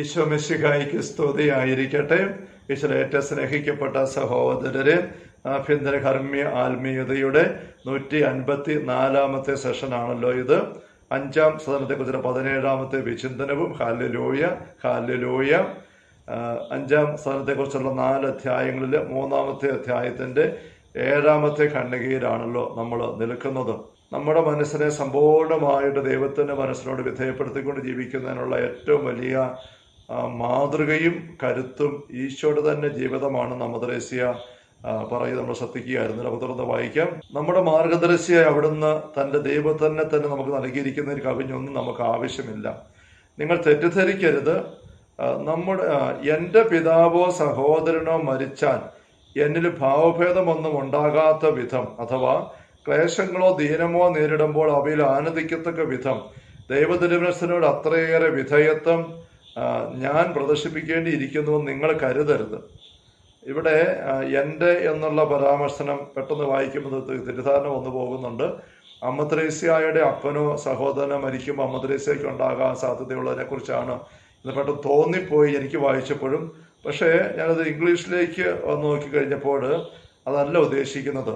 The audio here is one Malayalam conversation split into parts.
ഈശോ മിശിഹായ്ക്ക് സ്തുതിയായിരിക്കട്ടെ. ഈശോയേറ്റ സ്നേഹിക്കപ്പെട്ട സഹോദരരെ, ആഭ്യന്തര കർമ്മീയ ആത്മീയതയുടെ 154 സെഷനാണല്ലോ ഇത്. 5-ാം സദനത്തെക്കുറിച്ചുള്ള 17-ാമത്തെ വിചിന്തനവും. Hallelujah, hallelujah. 5-ാം സദനത്തെക്കുറിച്ചുള്ള 4 അധ്യായങ്ങളിൽ 3-ാമത്തെ അധ്യായത്തിന്റെ 7-ാമത്തെ ഖണ്ഡികയിലാണല്ലോ നമ്മൾ നിൽക്കുന്നത്. നമ്മുടെ മനസ്സിനെ സമ്പൂർണമായിട്ട് ദൈവത്തിൻ്റെ മനസ്സിനോട് വിധേയപ്പെടുത്തിക്കൊണ്ട് ജീവിക്കുന്നതിനുള്ള ഏറ്റവും വലിയ മാതൃകയും കരുത്തും ഈശോയുടെ തന്നെ ജീവിതമാണ് നമ്മദ്രേസ്യ പറയുന്നത്. നമ്മൾ ശ്രദ്ധിക്കുകയായിരുന്നു. നമുക്ക് തുറന്ന് വായിക്കാം. നമ്മുടെ മാർഗദർശിയായി അവിടുന്ന് തൻ്റെ ദൈവത്തിനെ തന്നെ നമുക്ക് നൽകിയിരിക്കുന്നതിന് കവിഞ്ഞൊന്നും നമുക്ക് ആവശ്യമില്ല. നിങ്ങൾ തെറ്റിദ്ധരിക്കരുത്. എൻ്റെ പിതാവോ സഹോദരനോ മരിച്ചാൽ എന്നിൽ ഭാവഭേദമൊന്നും ഉണ്ടാകാത്ത വിധം, അഥവാ ക്ലേശങ്ങളോ ദീനമോ നേരിടുമ്പോൾ അവയിൽ ആനന്ദിക്കത്തക്ക വിധം ദൈവതിരുമനസ്സിനോട് അത്രയേറെ വിധേയത്വം ഞാൻ പ്രദർശിപ്പിക്കേണ്ടിയിരിക്കുന്നുവെന്ന് നിങ്ങൾ കരുതരുത്. ഇവിടെ എൻ്റെ എന്നുള്ള പരാമർശനം പെട്ടെന്ന് വായിക്കുമ്പോൾ തെറ്റിദ്ധാരണ വന്നു പോകുന്നുണ്ട്. അമ്മത്രേസ്യയുടെ അപ്പനോ സഹോദരനോ മരിക്കുമ്പോൾ അമ്മത്രേസ്യയ്ക്ക് ഉണ്ടാകാൻ സാധ്യതയുള്ളതിനെ കുറിച്ചാണ് ഇത് പെട്ടെന്ന് തോന്നിപ്പോയി എനിക്ക് വായിച്ചപ്പോഴും. പക്ഷേ ഞാനത് ഇംഗ്ലീഷിലേക്ക് നോക്കിക്കഴിഞ്ഞപ്പോൾ അതല്ല ഉദ്ദേശിക്കുന്നത്.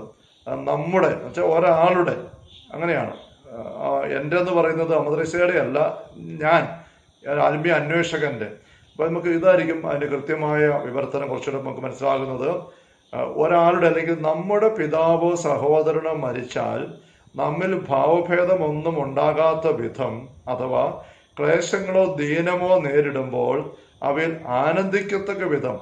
നമ്മുടെ എന്നുവെച്ചാൽ ഒരാളുടെ, അങ്ങനെയാണ്. എൻ്റെ എന്ന് പറയുന്നത് അമ്മത്രേസ്യയുടെ അല്ല, ഞാൻ ആത്മീയ അന്വേഷകൻ്റെ. അപ്പോൾ നമുക്ക് ഇതായിരിക്കും അതിൻ്റെ കൃത്യമായ വിവർത്തനം കുറച്ചുകൂടെ നമുക്ക് മനസ്സിലാകുന്നത്. ഒരാളുടെ അല്ലെങ്കിൽ നമ്മുടെ പിതാവോ സഹോദരനോ മരിച്ചാൽ നമ്മിൽ ഭാവഭേദമൊന്നും ഉണ്ടാകാത്ത വിധം, അഥവാ ക്ലേശങ്ങളോ ദീനമോ നേരിടുമ്പോൾ അവയിൽ ആനന്ദിക്കത്തക്ക വിധം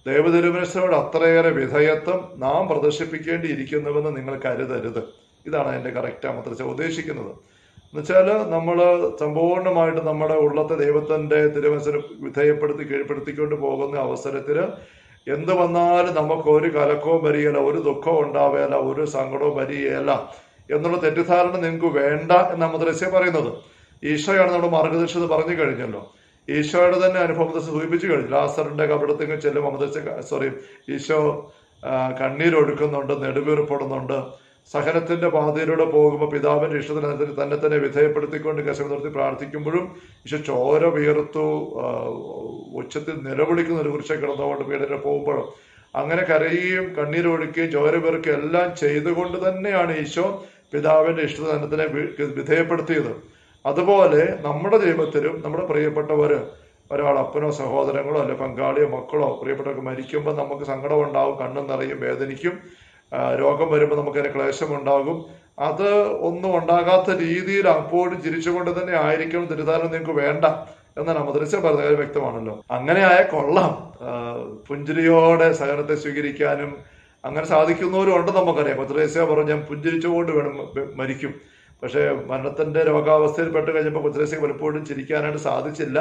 ദൈവതിരുമനസ്സിനോട് അത്രയേറെ വിധേയത്വം നാം പ്രദർശിപ്പിക്കേണ്ടിയിരിക്കുന്നുവെന്ന് നിങ്ങൾ കരുതരുത്. ഇതാണ് അതിൻ്റെ കറക്റ്റ് അമ്മത്രേസ്യ ഉദ്ദേശിക്കുന്നത്. എന്നുവെച്ചാൽ നമ്മൾ സമ്പൂർണ്ണമായിട്ട് നമ്മുടെ ഉള്ളത്തെ ദൈവത്തിൻ്റെ തിരുമനസ്സിന് വിധേയപ്പെടുത്തി കീഴ്പ്പെടുത്തിക്കൊണ്ട് പോകുന്ന അവസരത്തിൽ എന്ത് വന്നാലും നമുക്കൊരു കലക്കവും വരികയില്ല, ഒരു ദുഃഖവും ഉണ്ടാവുകയില്ല, ഒരു സങ്കടവും വരികയില്ല എന്നുള്ള തെറ്റിദ്ധാരണ നിങ്ങൾക്ക് വേണ്ട എന്ന് അമ്മത്രേസ്യ പറയുന്നത്. ഈശോയാണ് നമ്മുടെ മാർഗദർശനം പറഞ്ഞു കഴിഞ്ഞല്ലോ. ഈശോയുടെ തന്നെ അനുഭവത്തെ സൂചിപ്പിച്ചു കഴിഞ്ഞു. ലാസറിന്റെ കബറിടത്തേക്ക് ചെല്ലും ഈശോ കണ്ണീരൊഴുക്കുന്നുണ്ട്, നെടുവീർപ്പെടുന്നുണ്ട്. സഹനത്തിന്റെ പാതയിലൂടെ പോകുമ്പോൾ പിതാവിന്റെ ഇഷ്ടത്തിന് തന്നെ തന്നെ വിധേയപ്പെടുത്തിക്കൊണ്ട് കശം നിർത്തി പ്രാർത്ഥിക്കുമ്പോഴും ഈശോ ചോര വീർത്തു ഉച്ചത്തിൽ നിലവിളിക്കുന്ന ഒരു കുരിശ കിടന്നുകൊണ്ട് പീഡന പോകുമ്പോഴും അങ്ങനെ കരയുകയും കണ്ണീരൊഴുക്കുകയും ചോര വീർക്കുകയും എല്ലാം ചെയ്തുകൊണ്ട് തന്നെയാണ് ഈശോ പിതാവിന്റെ ഇഷ്ടത്തിന് തന്നെ വിധേയപ്പെടുത്തിയത്. അതുപോലെ നമ്മുടെ ജീവിതത്തിലും നമ്മുടെ പ്രിയപ്പെട്ടവർ, ഒരാൾ അപ്പനോ സഹോദരങ്ങളോ അല്ലെ പങ്കാളിയോ മക്കളോ പ്രിയപ്പെട്ടവർക്ക് മരിക്കുമ്പോൾ നമുക്ക് സങ്കടം ഉണ്ടാവും, കണ്ണും നിറയും, വേദനിക്കും. രോഗം വരുമ്പോൾ നമുക്കതിന് ക്ലേശമുണ്ടാകും. അത് ഒന്നും ഉണ്ടാകാത്ത രീതിയിൽ അപ്പോഴും ചിരിച്ചുകൊണ്ട് തന്നെ ആയിരിക്കണം തെറ്റിദ്ധാരണ നിങ്ങൾക്ക് വേണ്ട എന്നാണ് അമ്മത്രേസ്യ പറഞ്ഞ കാര്യം വ്യക്തമാണല്ലോ. അങ്ങനെ ആയ കൊള്ളാം. പുഞ്ചിരിയോടെ സഹനത്തെ സ്വീകരിക്കാനും അങ്ങനെ സാധിക്കുന്നവരും ഉണ്ട് നമുക്കറിയാം. അമ്മത്രേസ്യ പറഞ്ഞു ഞാൻ പുഞ്ചിരിച്ചുകൊണ്ട് വേണം മരിക്കും. പക്ഷേ മരണത്തിന്റെ രോഗാവസ്ഥയിൽ പെട്ട് കഴിഞ്ഞപ്പോൾ കുത്രേസ്യക്ക് പലപ്പോഴും ചിരിക്കാനായിട്ട് സാധിച്ചില്ല.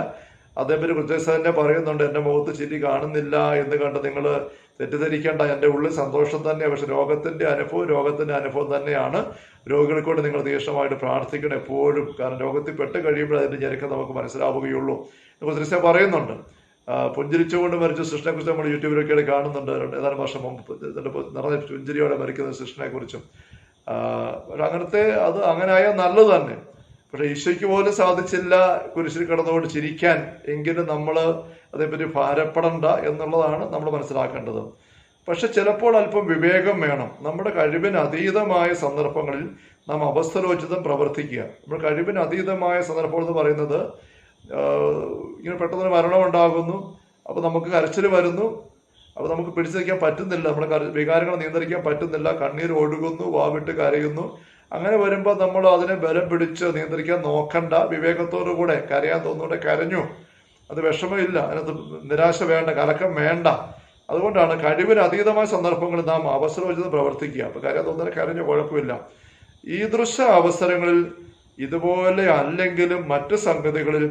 അതേപറ്റി കുത്രേസ്യ തന്നെ പറയുന്നുണ്ട്, എൻ്റെ മുഖത്ത് ചിരി കാണുന്നില്ല എന്ന് കണ്ട് നിങ്ങൾ തെറ്റിദ്ധരിക്കേണ്ട, എൻ്റെ ഉള്ളിൽ സന്തോഷം തന്നെയാണ്. പക്ഷെ രോഗത്തിന്റെ അനുഭവം തന്നെയാണ്. രോഗികൾക്കൊണ്ട് നിങ്ങൾ തീക്ഷ്ണമായിട്ട് പ്രാർത്ഥിക്കണം എപ്പോഴും. കാരണം രോഗത്തിൽ പെട്ട് കഴിയുമ്പോൾ അതിന്റെ ഞെരുക്കം നമുക്ക് മനസ്സിലാവുകയുള്ളൂ. കുത്രേസ്യ പറയുന്നുണ്ട്. പുഞ്ചിരിച്ചുകൊണ്ട് മരിച്ച സൃഷ്ടിനെ കുറിച്ച് നമ്മൾ യൂട്യൂബിലൊക്കെ കാണുന്നുണ്ട്. ഏതാനും വർഷം മുമ്പ് നിറഞ്ഞ പുഞ്ചിരിയോടെ മരിക്കുന്ന സൃഷ്ടിനെ കുറിച്ചും. അങ്ങനത്തെ അത് അങ്ങനെ ആയാൽ നല്ലത് തന്നെ. പക്ഷെ ഈശോയ്ക്ക് പോലും സാധിച്ചില്ല കുരിശിൽ കിടന്നുകൊണ്ട് ചിരിക്കാൻ. എങ്കിലും നമ്മൾ അതേപറ്റി ഭാരപ്പെടണ്ട എന്നുള്ളതാണ് നമ്മൾ മനസ്സിലാക്കേണ്ടത്. പക്ഷെ ചിലപ്പോൾ അല്പം വിവേകം വേണം. നമ്മുടെ കഴിവിന് അതീതമായ സന്ദർഭങ്ങളിൽ നാം അവസ്ഥരോചിതം പ്രവർത്തിക്കുക. നമ്മുടെ കഴിവിന് അതീതമായ സന്ദർഭം എന്ന് പറയുന്നത് ഇങ്ങനെ പെട്ടെന്ന് മരണം ഉണ്ടാകുന്നു, അപ്പോൾ നമുക്ക് കരച്ചിൽ വരുന്നു, അപ്പോൾ നമുക്ക് പിടിച്ചു നിൽക്കാൻ പറ്റുന്നില്ല, നമ്മുടെ വികാരങ്ങൾ നിയന്ത്രിക്കാൻ പറ്റുന്നില്ല, കണ്ണീർ ഒഴുകുന്നു, വാവിട്ട് കരയുന്നു. അങ്ങനെ വരുമ്പോൾ നമ്മൾ അതിനെ ബലം പിടിച്ച് നിയന്ത്രിക്കാൻ നോക്കണ്ട. വിവേകത്തോടു കൂടെ കരയാൻ തോന്നുകൂടെ കരഞ്ഞു, അത് വിഷമമില്ല, അതിനകത്ത് നിരാശ വേണ്ട, കലക്കം വേണ്ട. അതുകൊണ്ടാണ് കഴിവിന് അതീതമായ സന്ദർഭങ്ങളിൽ നാം അവസരോചിതം പ്രവർത്തിക്കുക. അപ്പൊ കരയാൻ തോന്നുന്ന കരഞ്ഞു, കുഴപ്പമില്ല. ഈദൃശ അവസരങ്ങളിൽ ഇതുപോലെ അല്ലെങ്കിലും മറ്റു സംഗതികളിൽ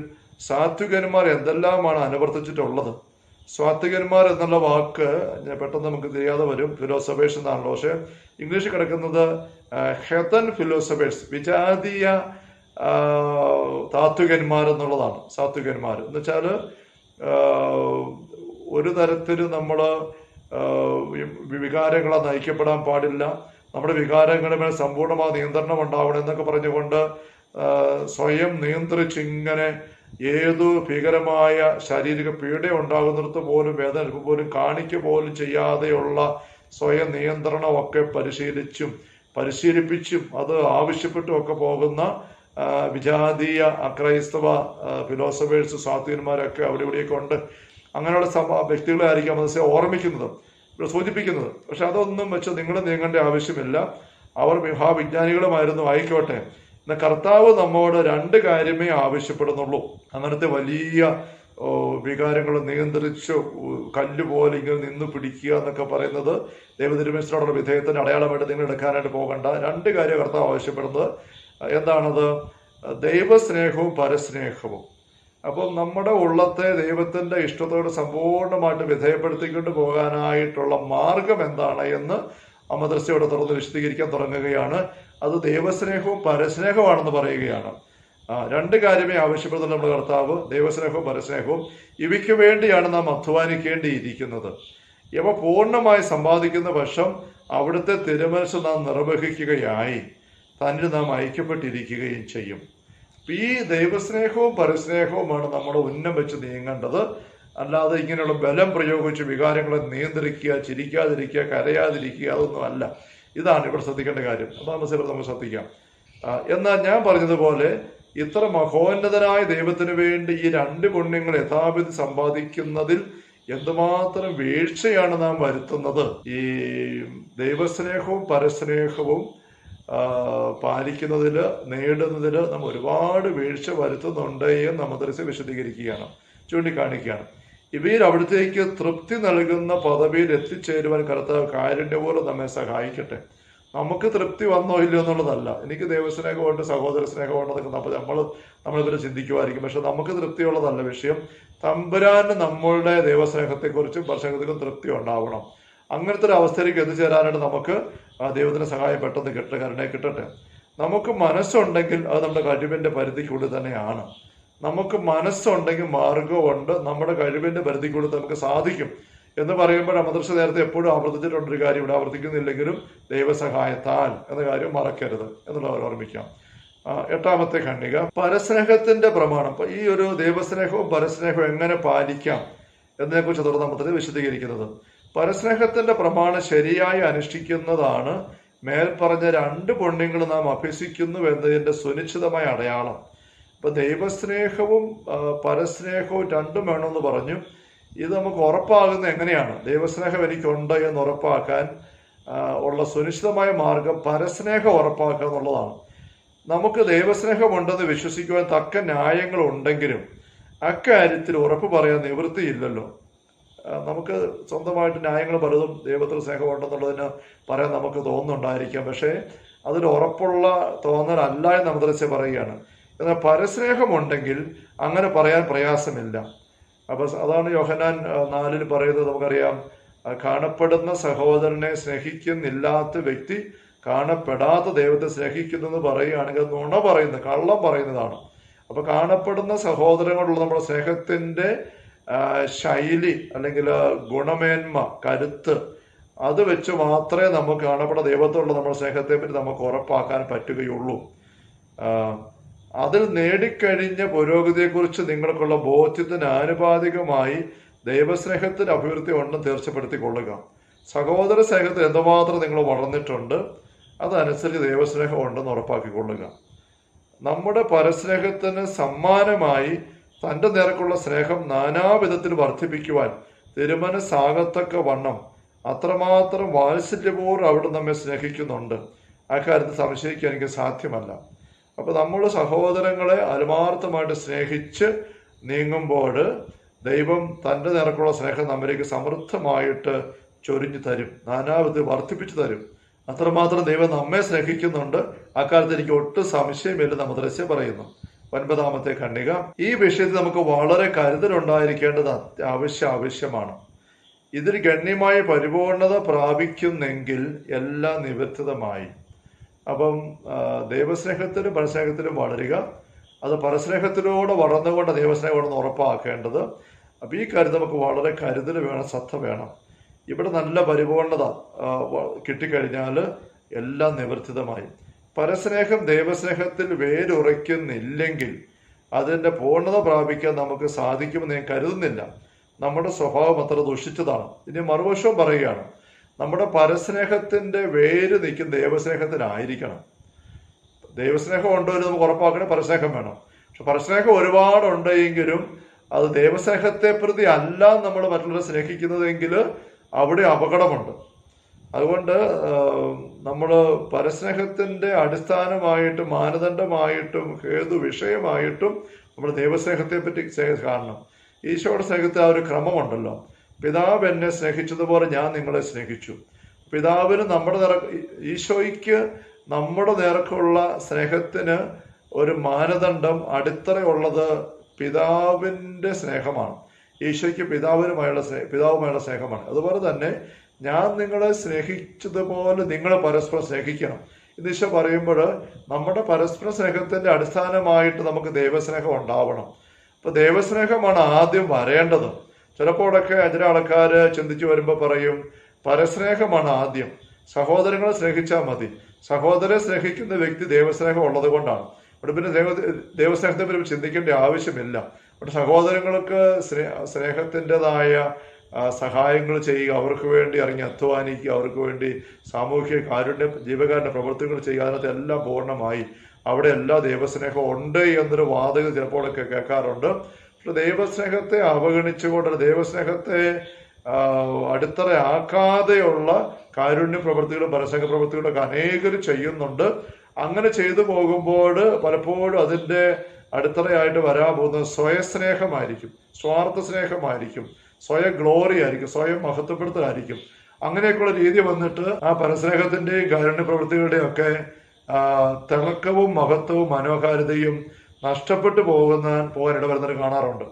സാത്വികന്മാർ എന്തെല്ലാമാണ് അനുവർത്തിച്ചിട്ടുള്ളത്. സ്വാത്വികന്മാർ എന്നുള്ള വാക്ക് പെട്ടെന്ന് നമുക്ക് தெரியாതെ വരും. ഫിലോസഫേഴ്സ് എന്നാണല്ലോ. പക്ഷെ ഇംഗ്ലീഷിൽ കിടക്കുന്നത് ഹെതൻ ഫിലോസഫേഴ്സ്, വിജാതീയ താത്വികന്മാർ എന്നുള്ളതാണ്. സാത്വികന്മാർ എന്ന് വെച്ചാൽ ഒരു തരത്തിലും നമ്മൾ വികാരങ്ങളെ നയിക്കപ്പെടാൻ പാടില്ല, നമ്മുടെ വികാരങ്ങളുടെ മേൽ സമ്പൂർണ്ണമായ നിയന്ത്രണം ഉണ്ടാവണം എന്നൊക്കെ പറഞ്ഞുകൊണ്ട് സ്വയം നിയന്ത്രിച്ചിങ്ങനെ ഏതു ഭീകരമായ ശാരീരിക പീഡ ഉണ്ടാകുന്നിടത്ത് പോലും വേദന പോലും കാണിക്കുക പോലും ചെയ്യാതെയുള്ള സ്വയം നിയന്ത്രണമൊക്കെ പരിശീലിപ്പിച്ചും അത് ആവശ്യപ്പെട്ടും ഒക്കെ പോകുന്ന വിജാതീയ അക്രൈസ്തവ ഫിലോസഫേഴ്സ് സാത്വികന്മാരൊക്കെ അവിടെ ഇവിടെയൊക്കെ ഉണ്ട്. അങ്ങനെയുള്ള വ്യക്തികളെ ആയിരിക്കാം അത് ഓർമ്മിക്കുന്നത്, ഇവിടെ സൂചിപ്പിക്കുന്നത്. പക്ഷെ അതൊന്നും വെച്ച് നിങ്ങൾ നീങ്ങേണ്ട ആവശ്യമില്ല. അവർ മഹാവിജ്ഞാനികളുമായിരുന്നു, ആയിക്കോട്ടെ. എന്നാൽ കർത്താവ് നമ്മോട് രണ്ട് കാര്യമേ ആവശ്യപ്പെടുന്നുള്ളൂ. അങ്ങനത്തെ വലിയ വികാരങ്ങൾ നിയന്ത്രിച്ച് കല്ലുപോലെ ഇങ്ങനെ നിന്ന് പിടിക്കുക എന്നൊക്കെ പറയുന്നത് ദൈവതിരുമേശ്വരോടുള്ള വിധേയത്തിന് അടയാളമായിട്ട് നിങ്ങൾ എടുക്കാനായിട്ട് പോകണ്ട. രണ്ട് കാര്യം കർത്താവ് ആവശ്യപ്പെടുന്നത് എന്താണത്? ദൈവസ്നേഹവും പരസ്നേഹവും. അപ്പം നമ്മുടെ ഉള്ളത്തെ ദൈവത്തിൻ്റെ ഇഷ്ടത്തോട് സമ്പൂർണ്ണമായിട്ട് വിധേയപ്പെടുത്തിക്കൊണ്ട് പോകാനായിട്ടുള്ള മാർഗം എന്താണ് എന്ന് അമദ്രസ്യയോടെ തുറന്ന് വിശദീകരിക്കാൻ തുടങ്ങുകയാണ്. അത് ദൈവസ്നേഹവും പരസ്നേഹമാണെന്ന് പറയുകയാണ്. രണ്ട് കാര്യമേ ആവശ്യപ്പെടുന്നുള്ളൂ നമ്മുടെ കർത്താവ്, ദൈവസ്നേഹവും പരസ്നേഹവും. ഇവയ്ക്ക് വേണ്ടിയാണ് നാം അധ്വാനിക്കേണ്ടിയിരിക്കുന്നത്. ഇവ പൂർണ്ണമായി സമ്പാദിക്കുന്ന പക്ഷം അവിടുത്തെ തിരുമനസ് നാം നിർവഹിക്കുകയായി തന്നിൽ നാം ഐക്യപ്പെട്ടിരിക്കുകയും ചെയ്യും. ഈ ദൈവസ്നേഹവും പരസ്നേഹവുമാണ് നമ്മുടെ ഉന്നം വെച്ച് നീങ്ങേണ്ടത്. അല്ലാതെ ഇങ്ങനെയുള്ള ബലം പ്രയോഗിച്ച് വികാരങ്ങളെ നിയന്ത്രിക്കുക, ചിരിക്കാതിരിക്കുക, കരയാതിരിക്കുക, അതൊന്നും അല്ല. ഇതാണ് ഇവിടെ ശ്രദ്ധിക്കേണ്ട കാര്യം. അതാണ് നമ്മൾ ശ്രദ്ധിക്കാം. എന്നാൽ ഞാൻ പറഞ്ഞതുപോലെ ഇത്ര മഹോന്നതനായ ദൈവത്തിന് വേണ്ടി ഈ രണ്ട് പുണ്യങ്ങൾ യഥാവിധി സമ്പാദിക്കുന്നതിൽ എന്തുമാത്രം വീഴ്ചയാണ് നാം വരുത്തുന്നത്. ഈ ദൈവസ്നേഹവും പരസ്നേഹവും പാലിക്കുന്നതിൽ നേടുന്നതിൽ നാം ഒരുപാട് വീഴ്ച വരുത്തുന്നുണ്ട് എന്ന് അമദ്രസ്യ വിശദീകരിക്കുകയാണ്, ചൂണ്ടിക്കാണിക്കുകയാണ്. ഇവയിൽ അവിടത്തേക്ക് തൃപ്തി നൽകുന്ന പദവിയിൽ എത്തിച്ചേരുവാൻ കർത്താവ് കാരുണ്യപൂർവ്വം നമ്മെ സഹായിക്കട്ടെ. നമുക്ക് തൃപ്തി വന്നോ ഇല്ലയോ എന്നുള്ളതല്ല. എനിക്ക് ദൈവസ്നേഹമുണ്ട്, സഹോദര സ്നേഹമുണ്ടെന്നൊക്കെ നമ്മളിവരെ ചിന്തിക്കുമായിരിക്കും. പക്ഷെ നമുക്ക് തൃപ്തിയുള്ളതല്ല വിഷയം. തമ്പുരാന് നമ്മളുടെ ദൈവസ്നേഹത്തെക്കുറിച്ചും പരസ്നേഹത്തിലും തൃപ്തി ഉണ്ടാവണം. അങ്ങനത്തെ ഒരു അവസ്ഥയിലേക്ക് എത്തിച്ചേരാനായിട്ട് നമുക്ക് ദൈവത്തിന് സഹായം പെട്ടെന്ന് കരുണയെ കിട്ടട്ടെ. നമുക്ക് മനസ്സുണ്ടെങ്കിൽ അത് നമ്മുടെ കഴിവിൻ്റെ പരിധിക്കുള്ളിൽ തന്നെയാണ്. നമുക്ക് മനസ്സുണ്ടെങ്കിൽ മാർഗമുണ്ട്. നമ്മുടെ കഴിവിൻ്റെ പരിധിക്കുള്ളിൽ നമുക്ക് സാധിക്കും എന്ന് പറയുമ്പോൾ അമദ്രസ്യ നേരത്തെ എപ്പോഴും ആവർത്തിച്ചിട്ടുണ്ടൊരു കാര്യം, ഇവിടെ ആവർത്തിക്കുന്നില്ലെങ്കിലും ദൈവസഹായത്താൽ എന്ന കാര്യം മറക്കരുത് എന്നുള്ളത് ഓർമ്മിക്കാം. എട്ടാമത്തെ ഖണ്ഡിക, പരസ്നേഹത്തിന്റെ പ്രമാണം. അപ്പൊ ഈ ഒരു ദൈവസ്നേഹവും പരസ്നേഹവും എങ്ങനെ പാലിക്കാം എന്നതിനെക്കുറിച്ച് തുടർന്ന് നമ്മൾ വിശദീകരിക്കുന്നത്. പരസ്നേഹത്തിന്റെ പ്രമാണം ശരിയായി അനുഷ്ഠിക്കുന്നതാണ് മേൽപ്പറഞ്ഞ രണ്ട് പുണ്യങ്ങൾ നാം അഭ്യസിക്കുന്നു എന്നതിന്റെ സുനിശ്ചിതമായ അടയാളം. ഇപ്പൊ ദൈവസ്നേഹവും പരസ്നേഹവും രണ്ടും വേണമെന്ന് പറഞ്ഞു. ഇത് നമുക്ക് ഉറപ്പാകുന്നത് എങ്ങനെയാണ്? ദൈവസ്നേഹം എനിക്കുണ്ട് എന്ന് ഉറപ്പാക്കാൻ ഉള്ള സുനിശ്ചിതമായ മാർഗം പരസ്നേഹം ഉറപ്പാക്കുക എന്നുള്ളതാണ്. നമുക്ക് ദൈവസ്നേഹമുണ്ടെന്ന് വിശ്വസിക്കുവാൻ തക്ക ന്യായങ്ങൾ ഉണ്ടെങ്കിലും അക്കാര്യത്തിൽ ഉറപ്പ് പറയാൻ നിവൃത്തിയില്ലല്ലോ. നമുക്ക് സ്വന്തമായിട്ട് ന്യായങ്ങൾ പലതും ദൈവത്തിൽ സ്നേഹമുണ്ടെന്നുള്ളതിന് പറയാൻ നമുക്ക് തോന്നുന്നുണ്ടായിരിക്കാം. പക്ഷേ അതിൽ ഉറപ്പുള്ള തോന്നലല്ല എന്ന് അമദ്രസ്യ പറയുകയാണ്. എന്നാൽ പരസ്നേഹമുണ്ടെങ്കിൽ അങ്ങനെ പറയാൻ പ്രയാസമില്ല. അപ്പൊ അതാണ് യോഹന്നാൻ 4 പറയുന്നത്. നമുക്കറിയാം, കാണപ്പെടുന്ന സഹോദരനെ സ്നേഹിക്കുന്നില്ലാത്ത വ്യക്തി കാണപ്പെടാത്ത ദൈവത്തെ സ്നേഹിക്കുന്നു എന്ന് പറയുകയാണെങ്കിൽ നുണ പറയുന്നത്, കള്ളം പറയുന്നതാണ്. അപ്പൊ കാണപ്പെടുന്ന സഹോദരങ്ങളോടുള്ള നമ്മുടെ സ്നേഹത്തിന്റെ ശൈലി അല്ലെങ്കിൽ ഗുണമേന്മ, കരുത്ത്, അത് വെച്ച് മാത്രമേ നമുക്ക് കാണപ്പെടുന്ന ദൈവത്തോടുള്ള നമ്മുടെ സ്നേഹത്തെ പറ്റി നമുക്ക് ഉറപ്പാക്കാൻ പറ്റുകയുള്ളൂ. അതിൽ നേടിക്കഴിഞ്ഞ പുരോഗതിയെക്കുറിച്ച് നിങ്ങൾക്കുള്ള ബോധ്യത്തിന് ആനുപാതികമായി ദൈവസ്നേഹത്തിന് അഭിവൃദ്ധി ഉണ്ടെന്ന് തീർച്ചപ്പെടുത്തിക്കൊള്ളുക. സഹോദര സ്നേഹത്തിൽ എന്തുമാത്രം നിങ്ങൾ വളർന്നിട്ടുണ്ട് അതനുസരിച്ച് ദൈവസ്നേഹം ഉണ്ടെന്ന് ഉറപ്പാക്കിക്കൊള്ളുക. നമ്മുടെ പരസ്നേഹത്തിന് സമ്മാനമായി തൻ്റെ നേർക്കുള്ള സ്നേഹം നാനാവിധത്തിൽ വർദ്ധിപ്പിക്കുവാൻ തിരുമനസ്സാകത്തക്ക വണ്ണം അത്രമാത്രം വാത്സല്യപൂർവ്വം അവിടെ നമ്മെ സ്നേഹിക്കുന്നുണ്ട്. അക്കാര്യത്തിൽ സംശയിക്കാൻ എനിക്ക് സാധ്യമല്ല. അപ്പോൾ നമ്മൾ സഹോദരങ്ങളെ ആത്മാർത്ഥമായിട്ട് സ്നേഹിച്ച് നീങ്ങുമ്പോൾ ദൈവം തൻ്റെ നേർക്കുള്ള സ്നേഹം നമ്മിലേക്ക് സമൃദ്ധമായിട്ട് ചൊരിഞ്ഞു തരും, നാനാവിധത്തിൽ വർദ്ധിപ്പിച്ചു തരും. അത്രമാത്രം ദൈവം നമ്മെ സ്നേഹിക്കുന്നുണ്ട്. അക്കാര്യത്തിൽ എനിക്ക് ഒട്ടും സംശയമില്ലെന്ന് അമദ്രസ്യ പറയുന്നു. 9ാമത്തെ ഖണ്ഡിക, ഈ വിഷയത്തിൽ നമുക്ക് വളരെ കരുതലുണ്ടായിരിക്കേണ്ടത് ആവശ്യമാണ്. ഇതിൽ ഗണ്യമായ പരിപൂർണത പ്രാപിക്കുന്നെങ്കിൽ എല്ലാം നിവർത്തിതമായി. അപ്പം ദൈവസ്നേഹത്തിലും പരസ്നേഹത്തിലും വളരുക, അത് പരസ്നേഹത്തിലൂടെ വളർന്നുകൊണ്ട് ദൈവസ്നേഹമാണെന്ന് ഉറപ്പാക്കേണ്ടത്. അപ്പം ഈ കാര്യം നമുക്ക് വളരെ കരുതൽ വേണം, ശ്രദ്ധ വേണം. ഇവിടെ നല്ല പരിപൂർണത കിട്ടിക്കഴിഞ്ഞാൽ എല്ലാം നിവർത്തിതമായി. പരസ്നേഹം ദൈവസ്നേഹത്തിൽ വേരുറയ്ക്കുന്നില്ലെങ്കിൽ അതിൻ്റെ പൂർണ്ണത പ്രാപിക്കാൻ നമുക്ക് സാധിക്കുമെന്ന് ഞാൻ കരുതുന്നില്ല. നമ്മുടെ സ്വഭാവം അത്ര ദുഷിച്ചതാണ്. ഇനി മറുവശവും പറയുകയാണ്, നമ്മുടെ പരസ്നേഹത്തിൻ്റെ വേര് നിൽക്കുന്ന ദൈവസ്നേഹത്തിനായിരിക്കണം. ദൈവസ്നേഹം ഉണ്ടോ എന്ന് നമുക്ക് ഉറപ്പാക്കണേ പരസ്നേഹം വേണം. പക്ഷെ പരസ്നേഹം ഒരുപാടുണ്ടെങ്കിലും അത് ദൈവസ്നേഹത്തെ പ്രതി അല്ല നമ്മൾ മറ്റുള്ളവരെ സ്നേഹിക്കുന്നതെങ്കിൽ അവിടെ അപകടമുണ്ട്. അതുകൊണ്ട് നമ്മൾ പരസ്നേഹത്തിൻ്റെ അടിസ്ഥാനമായിട്ടും മാനദണ്ഡമായിട്ടും ഹേതു വിഷയമായിട്ടും നമ്മൾ ദൈവസ്നേഹത്തെ പറ്റി കാണണം. ഈശോയുടെ സ്നേഹത്തിൽ ആ ഒരു ക്രമമുണ്ടല്ലോ. പിതാവ് എന്നെ സ്നേഹിച്ചതുപോലെ ഞാൻ നിങ്ങളെ സ്നേഹിച്ചു. പിതാവിന് ഈശോയ്ക്ക് നമ്മുടെ നേർക്കുള്ള സ്നേഹത്തിന് ഒരു മാനദണ്ഡം അടിത്തറയുള്ളത് പിതാവിൻ്റെ സ്നേഹമാണ്. ഈശോയ്ക്ക് പിതാവുമായുള്ള സ്നേഹമാണ്. അതുപോലെ തന്നെ ഞാൻ നിങ്ങളെ സ്നേഹിച്ചതുപോലെ നിങ്ങൾ പരസ്പരം സ്നേഹിക്കണം. ഇത് ഈശോ പറയുമ്പോൾ നമ്മുടെ പരസ്പര സ്നേഹത്തിൻ്റെ അടിസ്ഥാനമായിട്ട് നമുക്ക് ദൈവസ്നേഹം ഉണ്ടാവണം. അപ്പോൾ ദൈവസ്നേഹമാണ് ആദ്യം വരേണ്ടത്. ചിലപ്പോഴൊക്കെ ചില ആൾക്കാർ ചിന്തിച്ചു വരുമ്പോൾ പറയും പരസ്നേഹമാണ് ആദ്യം, സഹോദരങ്ങളെ സ്നേഹിച്ചാൽ മതി. സഹോദരനെ സ്നേഹിക്കുന്ന വ്യക്തി ദൈവസ്നേഹം ഉള്ളത് കൊണ്ടാണ്. അവിടെ പിന്നെ ദൈവസ്നേഹത്തെ പറ്റി ചിന്തിക്കേണ്ട ആവശ്യമില്ല. അവിടെ സഹോദരങ്ങൾക്ക് സ്നേഹത്തിൻ്റെതായ സഹായങ്ങൾ ചെയ്യുക, അവർക്ക് വേണ്ടി ഇറങ്ങി അധ്വാനിക്കുക, അവർക്ക് വേണ്ടി സാമൂഹിക ജീവകാരുണ്യ പ്രവർത്തനങ്ങൾ ചെയ്യുക, അതിനകത്ത് എല്ലാം പൂർണ്ണമായി അവിടെ എല്ലാ ദൈവസ്നേഹവും ഉണ്ട് എന്നൊരു വാദഗതി ചിലപ്പോഴൊക്കെ കേൾക്കാറുണ്ട്. പക്ഷെ ദൈവസ്നേഹത്തെ അവഗണിച്ചുകൊണ്ട് ദൈവസ്നേഹത്തെ അടിത്തറയാക്കാതെയുള്ള കാരുണ്യ പ്രവൃത്തികളും പരസ്നേഹ പ്രവൃത്തികളൊക്കെ അനേകർ ചെയ്യുന്നുണ്ട്. അങ്ങനെ ചെയ്തു പോകുമ്പോൾ പലപ്പോഴും അതിൻ്റെ അടിത്തറയായിട്ട് വരാൻ പോകുന്നത് സ്വയസ്നേഹമായിരിക്കും, സ്വാർത്ഥ സ്നേഹമായിരിക്കും, സ്വയം ഗ്ലോറി ആയിരിക്കും, സ്വയം മഹത്വപ്പെടുത്തലായിരിക്കും. അങ്ങനെയൊക്കെയുള്ള രീതി വന്നിട്ട് ആ പരസ്നേഹത്തിൻ്റെയും കാരുണ്യ പ്രവൃത്തികളുടെയും ഒക്കെ തിളക്കവും മഹത്വവും മനോഹാരിതയും നഷ്ടപ്പെട്ടു പോകാൻ ഇടവരുന്നത് കാണാറുണ്ട്.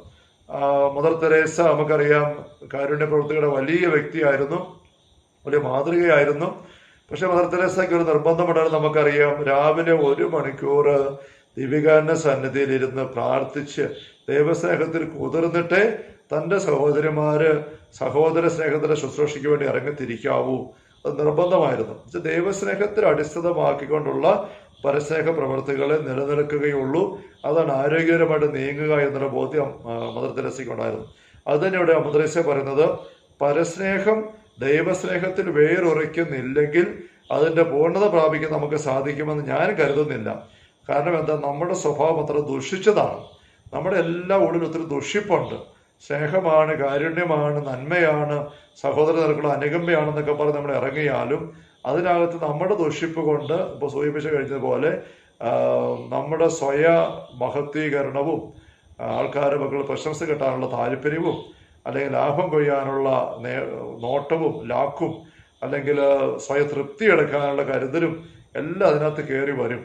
മദർ തെരേസ നമുക്കറിയാം കാരുണ്യ പ്രവൃത്തികളുടെ വലിയ വ്യക്തിയായിരുന്നു, വലിയ മാതൃകയായിരുന്നു. പക്ഷെ മദർ തെരേസയ്ക്ക് ഒരു നിർബന്ധമുണ്ടായിരുന്നു. നമുക്കറിയാം, രാവിലെ 1 മണിക്കൂർ ദിവ്യകാരുണ്യ സന്നിധിയിലിരുന്ന് പ്രാർത്ഥിച്ച് ദൈവസ്നേഹത്തിൽ കുതിർന്നിട്ടേ തൻ്റെ സഹോദര സ്നേഹത്തിൻ്റെ ശുശ്രൂഷയ്ക്ക് വേണ്ടി ഇറങ്ങിത്തിരിക്കാവൂ. അത് നിർബന്ധമായിരുന്നു. ദൈവസ്നേഹത്തിൽ അടിസ്ഥിതമാക്കിക്കൊണ്ടുള്ള പരസ്നേഹ പ്രവർത്തികളെ നിലനിൽക്കുകയുള്ളൂ. അതാണ് ആരോഗ്യകരമായിട്ട് നീങ്ങുക എന്നുള്ള ബോധ്യം മദർ തെരേസയ്ക്കുണ്ടായിരുന്നു. അത് തന്നെ ഇവിടെ മദർ തെരേസ പറയുന്നത്, പരസ്നേഹം ദൈവസ്നേഹത്തിൽ വേരുറയ്ക്കുന്നില്ലെങ്കിൽ അതിൻ്റെ പൂർണ്ണത പ്രാപിക്കാൻ നമുക്ക് സാധിക്കുമെന്ന് ഞാൻ കരുതുന്നില്ല. കാരണം എന്താ, നമ്മുടെ സ്വഭാവം അത്ര ദുഷിച്ചതാണ്. നമ്മുടെ എല്ലാ ഉള്ളിലും ഒത്തിരി ദുഷിപ്പുണ്ട്. സ്നേഹമാണ്, കാരുണ്യമാണ്, നന്മയാണ്, സഹോദര നിരക്കുള്ള അനുകമ്പയാണെന്നൊക്കെ പറഞ്ഞ് നമ്മൾ ഇറങ്ങിയാലും അതിനകത്ത് നമ്മുടെ ദുഷിപ്പ് കൊണ്ട് ഇപ്പോൾ സൂചിപ്പിച്ച് കഴിഞ്ഞതുപോലെ നമ്മുടെ സ്വയ മഹത്വീകരണവും ആൾക്കാരുടെ മക്കൾ പ്രശംസ കിട്ടാനുള്ള താല്പര്യവും അല്ലെങ്കിൽ ലാഭം കൊയ്യാനുള്ള നോട്ടവും ലാക്കും അല്ലെങ്കിൽ സ്വയ തൃപ്തി എടുക്കാനുള്ള കരുതലും എല്ലാം അതിനകത്ത് കയറി വരും.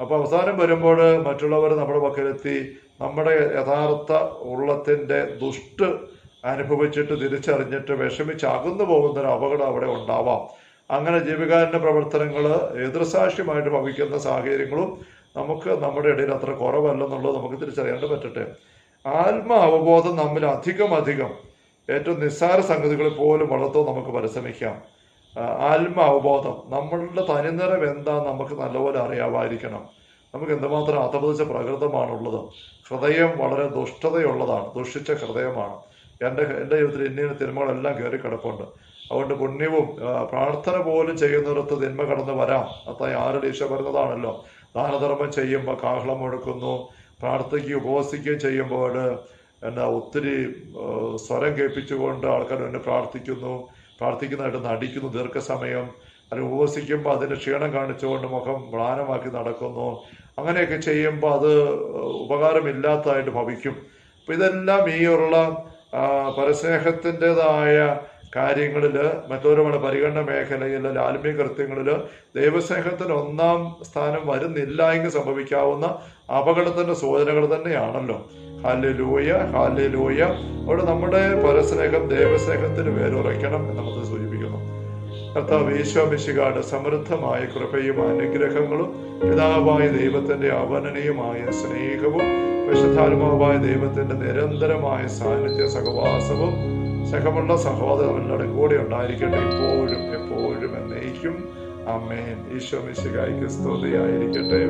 അപ്പോൾ അവസാനം വരുമ്പോൾ മറ്റുള്ളവർ നമ്മുടെ പക്കലെത്തി നമ്മുടെ യഥാർത്ഥ ഉള്ളത്തിൻ്റെ ദുഷ്ട അനുഭവിച്ചിട്ട് തിരിച്ചറിഞ്ഞിട്ട് വിഷമിച്ച് അകന്നു പോകുന്നൊരു അപകടം അവിടെ ഉണ്ടാവാം. അങ്ങനെ ജീവകാരുണ്യ പ്രവർത്തനങ്ങൾ എതിർസാക്ഷ്യമായിട്ട് ഭവിക്കുന്ന സാഹചര്യങ്ങളും നമുക്ക് നമ്മുടെ ഇടയിൽ അത്ര കുറവല്ലെന്നുള്ളത് നമുക്ക് തിരിച്ചറിയാണ്ട് പറ്റട്ടെ. അവബോധം നമ്മിൽ അധികം ഏറ്റവും നിസ്സാര സംഗതികളിൽ പോലും വളർത്താൻ നമുക്ക് പരിശ്രമിക്കാം. അവബോധം, നമ്മളുടെ തനിനിറം എന്താന്ന് നമുക്ക് നല്ലപോലെ അറിയാമായിരിക്കണം. നമുക്ക് എന്തുമാത്രം അധപതിച്ച പ്രകൃതമാണുള്ളത്. ഹൃദയം വളരെ ദുഷ്ടതയുള്ളതാണ്, ദുഷിച്ച ഹൃദയമാണ്. എൻ്റെ ജീവിതത്തിൽ ഇന്ന തിന്മകളെല്ലാം കയറി കിടപ്പുണ്ട്. അതുകൊണ്ട് പുണ്യവും പ്രാർത്ഥന പോലും ചെയ്യുന്നിടത്ത് തിന്മ കടന്ന് വരാം. അത്തായി 6 ഈശോ പറയുന്നതാണല്ലോ, ദാനധർമ്മം ചെയ്യുമ്പോൾ കാഹളം മുഴക്കുന്നു, പ്രാർത്ഥിക്കുകയും ഉപവസിക്കുകയും ചെയ്യുമ്പോൾ ഒത്തിരി സ്വരം കേൾപ്പിച്ചുകൊണ്ട് ആൾക്കാർ എന്നെ പ്രാർത്ഥിക്കുന്നതായിട്ട് നടിക്കുന്നു ദീർഘസമയം, അല്ലെങ്കിൽ ഉപവസിക്കുമ്പോൾ അതിൻ്റെ ക്ഷീണം കാണിച്ചുകൊണ്ട് മുഖം മ്ലാനമാക്കി നടക്കുന്നു. അങ്ങനെയൊക്കെ ചെയ്യുമ്പോൾ അത് ഉപകാരമില്ലാത്തതായിട്ട് ഭവിക്കും. അപ്പം ഇതെല്ലാം ഈ ഉള്ള പരസ്നേഹത്തിൻ്റെതായ കാര്യങ്ങളിൽ മറ്റൊരുപാട് പരിഗണന മേഖലയിൽ ആത്മീയ കൃത്യങ്ങളിൽ ദൈവസ്നേഹത്തിന് 1-ാം സ്ഥാനം വരുന്നില്ല എങ്കിൽ സംഭവിക്കാവുന്ന അപകടത്തിൻ്റെ സൂചനകൾ തന്നെയാണല്ലോ. Hallelujah, hallelujah. അവിടെ നമ്മുടെ പരസ്നേഹം ദൈവസ്നേഹത്തിന് വേരുറയ്ക്കണം എന്ന് നമുക്ക് സൂചിപ്പിക്കുന്നു. കർത്താവ് ഈശോ മിശിഹായുടെ സമൃദ്ധമായ കൃപയും അനുഗ്രഹങ്ങളും പിതാവായ ദൈവത്തിൻ്റെ അവനനീയമായ സ്നേഹവും വിശുദ്ധാത്മാവായ ദൈവത്തിൻ്റെ നിരന്തരമായ സാന്നിധ്യ സഹവാസവും സഹമുള്ള സഹോദരങ്ങളുടെ കൂടെ ഉണ്ടായിരിക്കട്ടെ, ഇപ്പോഴും എപ്പോഴും എന്നേക്കും. ആമേൻ. ഈശോ മിശിഹായ്ക്ക് സ്തുതിയായിരിക്കട്ടെ.